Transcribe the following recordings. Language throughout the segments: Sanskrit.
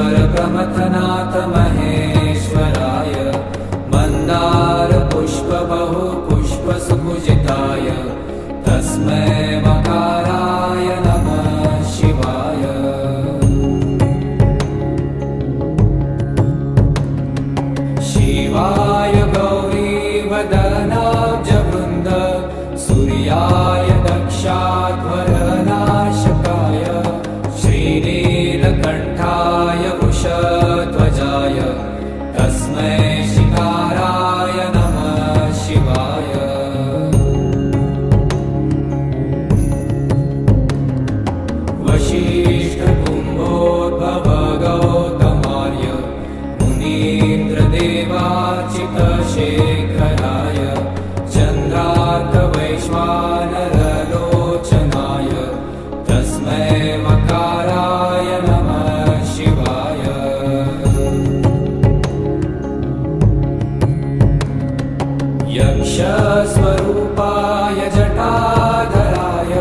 नन्दीश्वरप्रमथनाथ महेश्वराय मन्दारपुष्पबहुपुष्पसुपूजिताय तस्मै मकाराय नमः शिवाय। शिवाय गौरीवदनाब्जवृन्द सूर्याय दक्षाध्वरनाशकाय श्रीनीलकण्ठाय वृषध्वजाय तस्मै शिकाराय नमः शिवाय। वसिष्ठकुम्भोद्भव गौतमार्य मुनीन्द्रदेवार्चितशेखराय चन्द्रार्कवैश्वानरलोचनाय तस्मै मकाराय नमः शिवाय। यक्षस्वरूपाय जटाधराय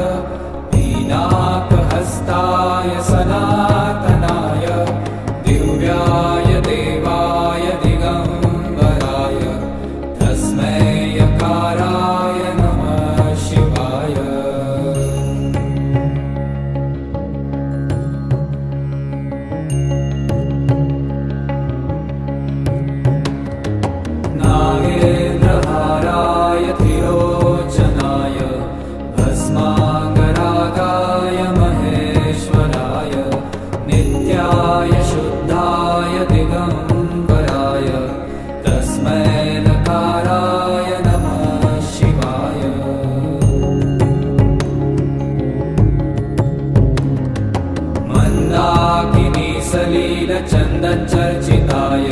पीनाकहस्ताय सनातनाय दिव्याय देवाय दिगम्बराय तस्मै यकाराय नमः शिवाय। नागेन्द्रहाराय त्रिलोचनाय भस्माङ्गरागाय महेश्वराय नित्याय शुद्धाय दिगम्बराय तस्मै नकाराय नमः शिवाय। मन्दाकिनीसलीलचन्दनचर्चिताय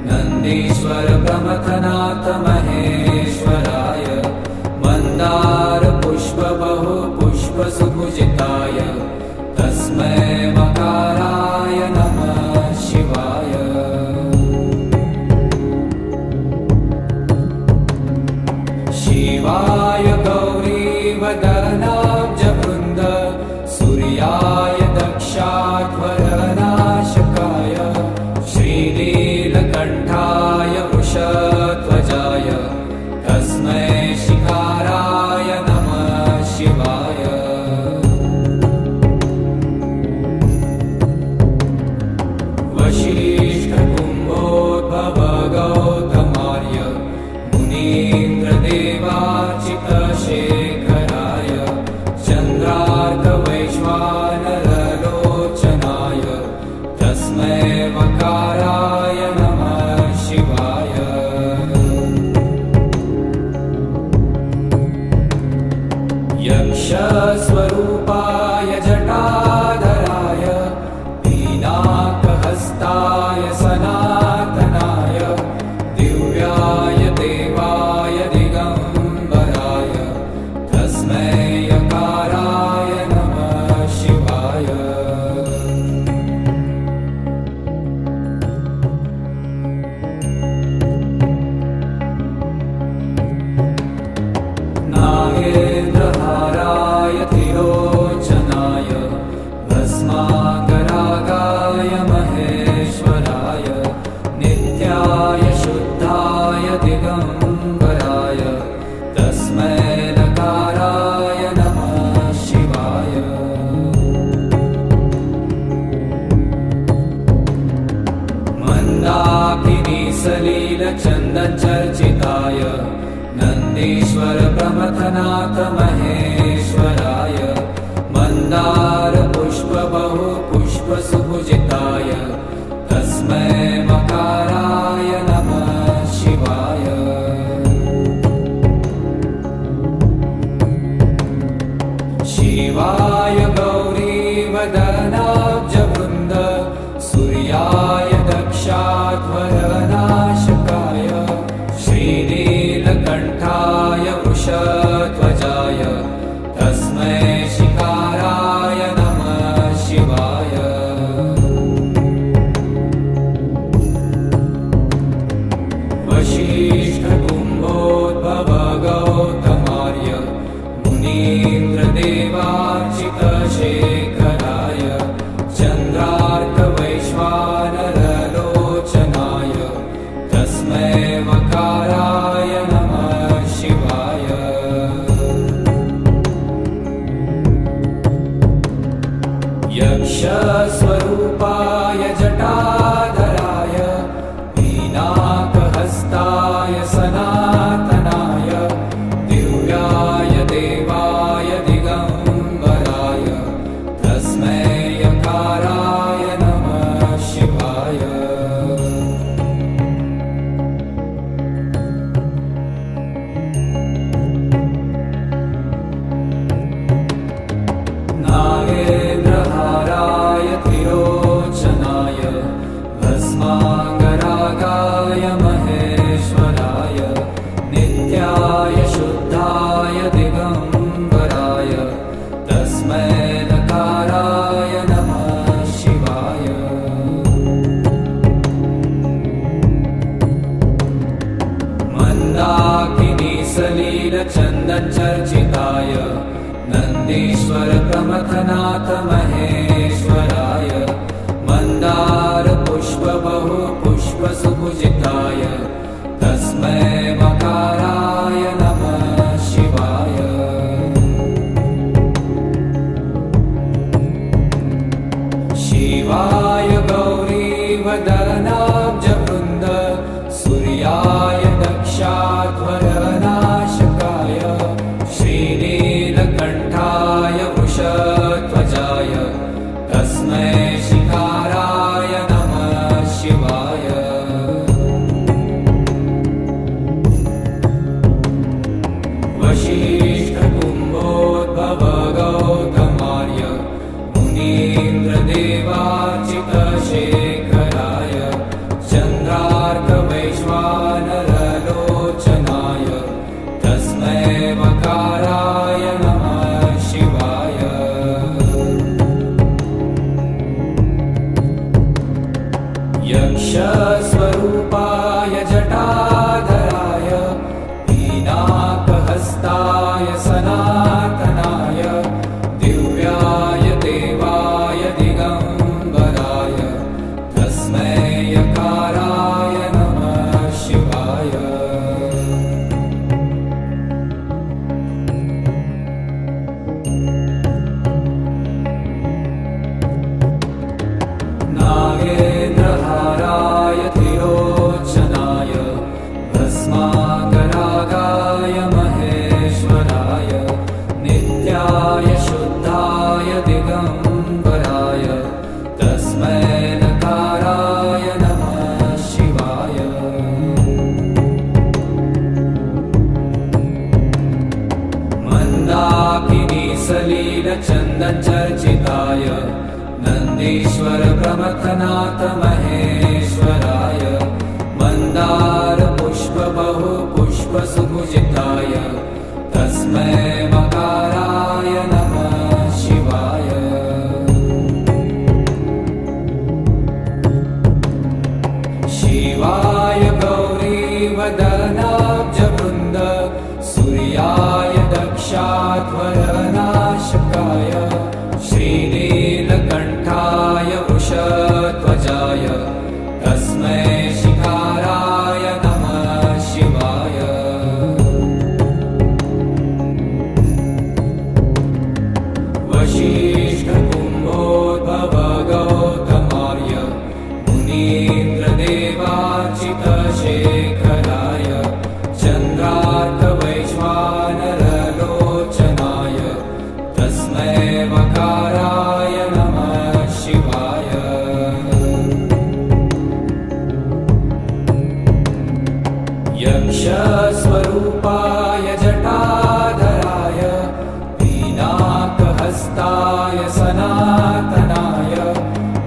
नन्दीश्वरप्रमथनाथ महेश्वराय मन्दारपुष्पबहुपुष्पसुपूजिताय तस्मै मकाराय नमः शिवाय। शिवाय गौरीवदनाब्जवृन्द सूर्याय दक्षाध्वरनाशकाय श्रीनीलकण्ठाय वृषध्वजाय तस्मै शिकाराय नमः शिवाय। वसिष्ठकुम्भोद्भव गौतमार्य मुनीन्द्रदेवार्चितशेखराय चन्द्रार्कवैश्वानरलोचनाय तस्मै मकाराय नमः शिवाय। यक्षस्वरूपाय जटाधराय पीनाकहस्ताय सनातनाय दिव्याय देवाय दिगम्बराय तस्मै यकाराय नमः शिवाय। नागेन्द्रहाराय त्रिलोचनाय भस्माङ्गरागाय महेश्वराय नित्याय शुद्धाय दिगम्बराय तस्मै नकाराय नमः शिवाय। मन्दाकिनीसलीलचन्दनचर्चिताय नन्दीश्वरप्रमथनाथ महेश्वराय मन्दारपुष्पबहुपुष्पसुपूजिताय तस्मै मकाराय नमः शिवाय। शिवाय गौरीवदनाब्जवृन्द सूर्याय दक्षाध्वरनाशकाय श्रीनीलकण्ठाय वृषध्वजाय यक्षस्वरूपाय जटाधराय वीणाकहस्ताय सनातनाय दिव्याय देवाय दिगम्बराय तस्मै यकाराय नमः शिवाय नागेन्द्रहाराय त्रिलोचनाय भस्माङ्गरागाय महेश्वराय नित्याय शुद्धाय दिगम्बराय तस्मै नकाराय नमः शिवाय मन्दाकिनी सलीलचन्दनचर्चिताय नन्दीश्वर प्रमथनाथ महेश्वराय मन्दार पुष्प बहु पुष्प सुपूजिताय तस्मै मकाराय नमः शिवाय शिवाय गौरीवदनाब्जवृन्द सूर्याय दक्षाध्वरनाशकाय श्रीनीलकण्ठाय वृषध्वजाय तस्मै शिकाराय नमः शिवाय वसिष्ठकुम्भोद्भव गौतमार्य मुनीन्द्रदेवार्चितशेखराय चन्द्रार्कवैश्वानरलोचनाय तस्मै मकाराय नमः शिवाय यक्षस्वरूपाय जटाधराय वीणाकहस्ताय सनातनाय दिव्याय देवाय दिगम्बराय तस्मै यकाराय नमः शिवाय नागेन्द्रहाराय त्रिलोचनाय भस्माकरागाय महेश्वराय नित्याय शुद्धाय दिगम्बराय तस्मै नकाराय नमः शिवाय मन्दाकिनी सलीलचन्दनचर्चिताय नन्दीश्वर प्रमथनाथ महेश्वराय मन्दार पुष्प बहु पुष्प सुपूजिताय तस्मै मकाराय नमः शिवाय शिवाय गौरीवदनाब्जवृन्द सूर्याय दक्षाध्वरनाशकाय श्रीनीलकण्ठाय वृषध्वजाय तस्मै शिकाराय नमः शिवाय वसिष्ठकुम्भोद्भव गौतमार्य मुनीन्द्रदेवार्चितशेखराय चन्द्रार्कवैश्वानरलोचनाय तस्मै मकाराय नमः शिवाय यक्षस्वरूपाय जटाधराय वीणाकहस्ताय सनातनाय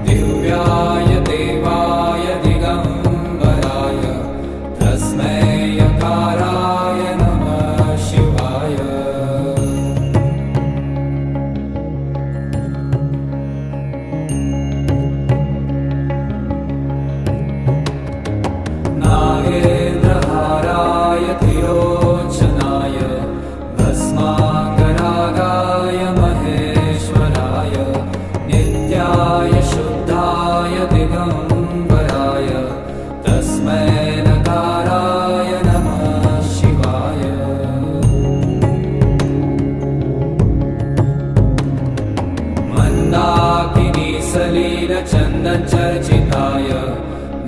दिव्याय देवाय दिगम्बराय तस्मै यकाराय नमः शिवाय नागेन्द्रहाराय त्रिलोचनाय भस्माङ्गरागाय महेश्वराय सलीलचन्दनचर्चिताय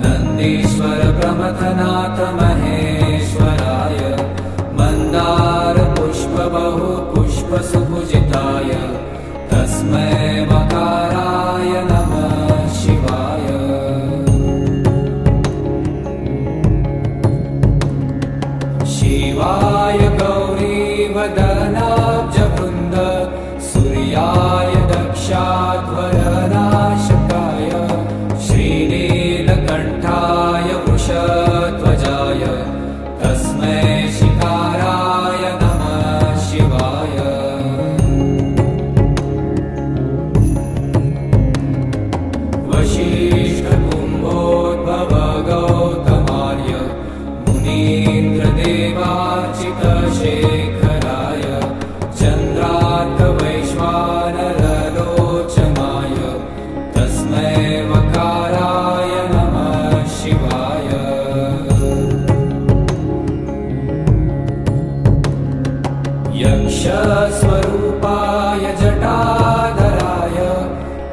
नन्दीश्वर प्रमथनाथ महेश्वराय मन्दारपुष्पबहुपुष्पसुपूजिताय तस्मै मकाराय नमः शिवाय। शिवाय गौरीवदनाब्जवृन्द सूर्याय दक्षाध्वरनाशकाय श्रीनीलकण्ठाय वृषध्वजाय तस्मै शिकाराय नमः शिवाय। वसिष्ठकुम्भोद्भव गौतमार्य मुनीन्द्रदेवार्चितशेखराय चन्द्रार्कवैश्वानरलोचनाय तस्मै वकाराय नमः शिवाय। यक्षस्वरूपाय जटाधराय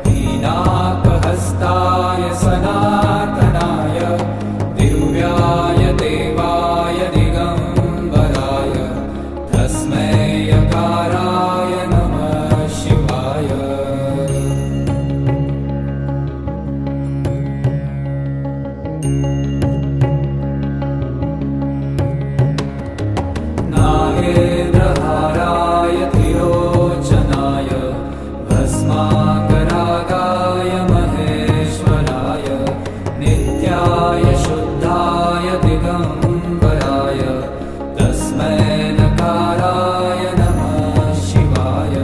पीनाकहस्ताय सनातनाय दिव्याय देवाय दिगम्बराय तस्मै यकाराय नमः शिवाय। नागेन्द्रहाराय त्रिलोचनाय भस्माकरागाय महेश्वराय नित्याय शुद्धाय दिगम्बराय तस्मै नकाराय नमः शिवाय।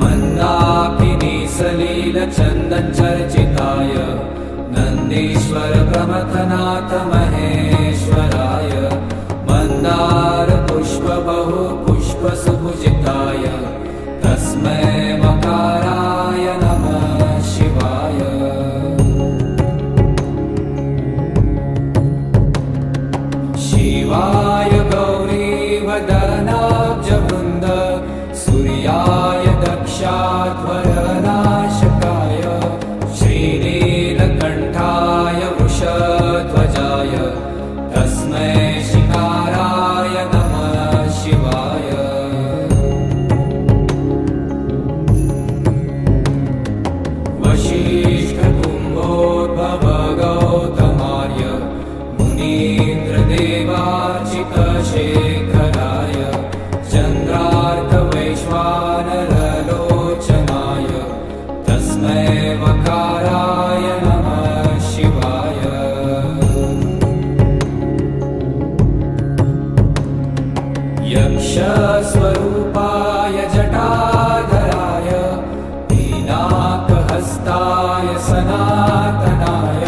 मन्दाकिनी सलीलचन्दनचर्चिताय नन्दीश्वर प्रमथनाथ महेश्वराय मन्दारपुष्पबहुपुष्पसुपूजिताय तस्मै मकाराय नमः शिवाय। शिवाय गौरीवदनाब्जवृन्द सूर्याय दक्षाध्वरनाशकाय श्रीनीलकण्ठाय वृषध्वजाय तस्मै शिकाराय नमः शिवाय। वसिष्ठकुम्भोद्भव गौतमार्य मुनीन्द्रदेवार्चितशेखराय चन्द्रार्कवैश्वानरलोचनाय तस्मै वकाराय नमः शिवाय। यक्षस्वरूपाय जटाधराय पीनाकहस्ताय सनातनाय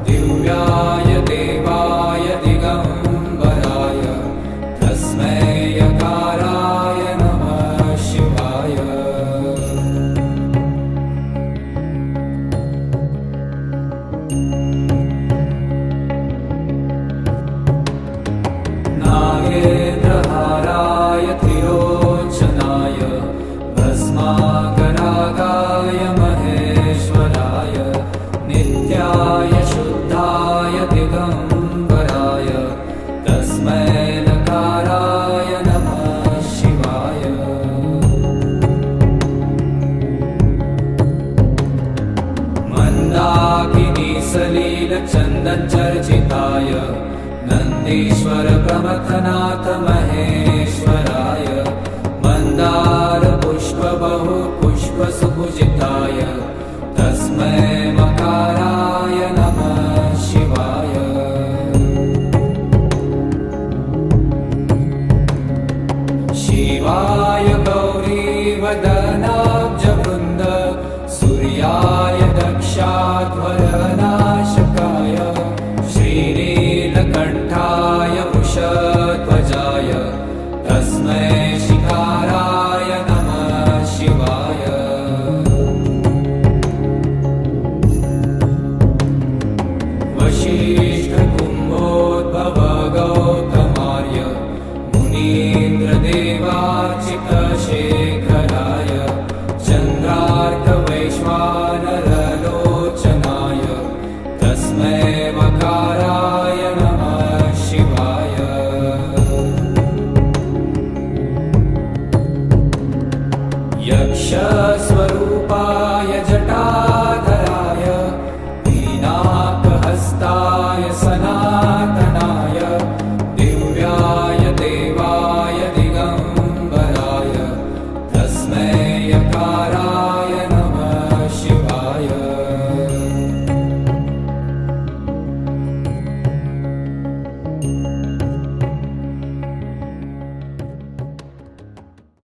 दिव्याय देवाय दिगम्बराय तस्मै यकाराय नमः शिवाय। नागेन्द्रहाराय त्रिलोचनाय भस्माकरागाय महेश्वराय नित्याय शुद्धाय दिगम्बराय तस्मै नकाराय नमः शिवाय। मन्दाकिनी सलीलचन्दनचर्चिताय नन्दीश्वर प्रमथनाथ महेश्वराय मन्दारपुष्पबहुपुष्पसुपूजिताय तस्मै मकाराय नमः शिवाय। शिवाय गौरीवदनाब्जवृन्द सूर्याय दक्षाध्वरनाशकाय